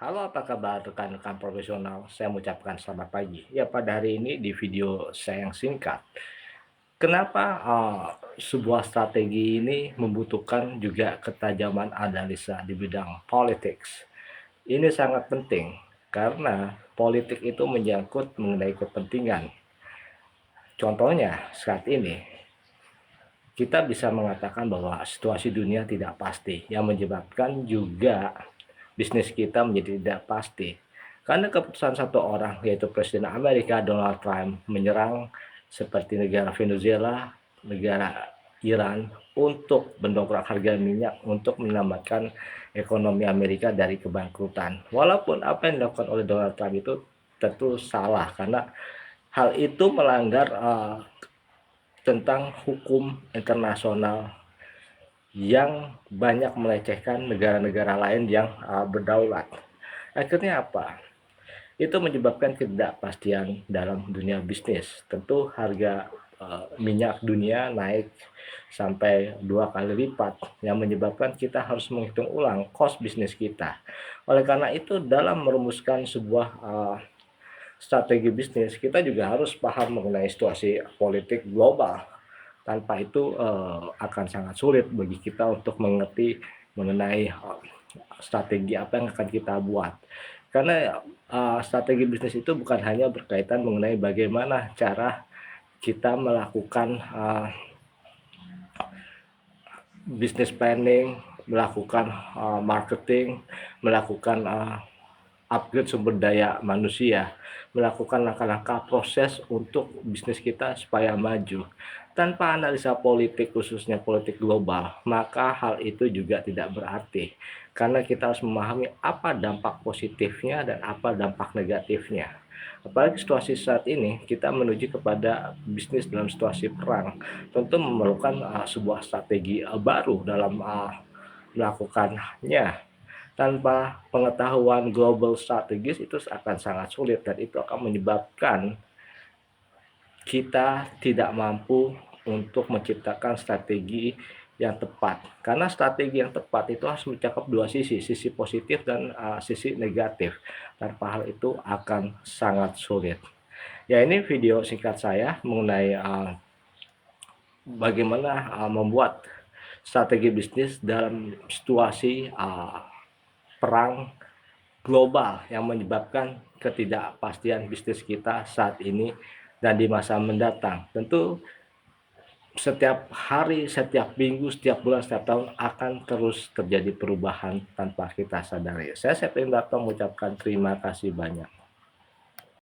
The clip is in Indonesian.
Halo, apa kabar rekan-rekan profesional? Saya mengucapkan selamat pagi. Ya, pada hari ini di video saya yang singkat, kenapa sebuah strategi ini membutuhkan juga ketajaman analisa di bidang politics? Ini sangat penting karena politik itu menyangkut mengenai kepentingan. Contohnya, saat ini kita bisa mengatakan bahwa situasi dunia tidak pasti, yang menyebabkan juga bisnis kita menjadi tidak pasti. Karena keputusan satu orang, yaitu Presiden Amerika Donald Trump, menyerang seperti negara Venezuela, negara Iran, untuk mendongkrak harga minyak untuk menyelamatkan ekonomi Amerika dari kebangkrutan. Walaupun apa yang dilakukan oleh Donald Trump itu tentu salah, karena hal itu melanggar tentang hukum internasional yang banyak melecehkan negara-negara lain yang berdaulat. Akhirnya apa? Itu menyebabkan ketidakpastian dalam dunia bisnis. Tentu harga minyak dunia naik sampai 2 kali lipat, yang menyebabkan kita harus menghitung ulang cost bisnis kita. Oleh karena itu, dalam merumuskan sebuah strategi bisnis, kita juga harus paham mengenai situasi politik global. Tanpa itu akan sangat sulit bagi kita untuk mengerti mengenai strategi apa yang akan kita buat. Karena strategi bisnis itu bukan hanya berkaitan mengenai bagaimana cara kita melakukan business planning, melakukan marketing, melakukan upgrade sumber daya manusia, melakukan langkah-langkah proses untuk bisnis kita supaya maju. Tanpa analisa politik, khususnya politik global, maka hal itu juga tidak berarti. Karena kita harus memahami apa dampak positifnya dan apa dampak negatifnya. Apalagi situasi saat ini, kita menuju kepada bisnis dalam situasi perang. Tentu memerlukan sebuah strategi baru dalam melakukannya. Tanpa pengetahuan global strategis itu akan sangat sulit, dan itu akan menyebabkan kita tidak mampu untuk menciptakan strategi yang tepat. Karena strategi yang tepat itu harus mencakup dua sisi, sisi positif dan sisi negatif. Tanpa hal itu akan sangat sulit. Ya, ini video singkat saya mengenai bagaimana membuat strategi bisnis dalam situasi perang global yang menyebabkan ketidakpastian bisnis kita saat ini dan di masa mendatang. Tentu setiap hari, setiap minggu, setiap bulan, setiap tahun akan terus terjadi perubahan tanpa kita sadari. Saya Septian Darto mengucapkan terima kasih banyak.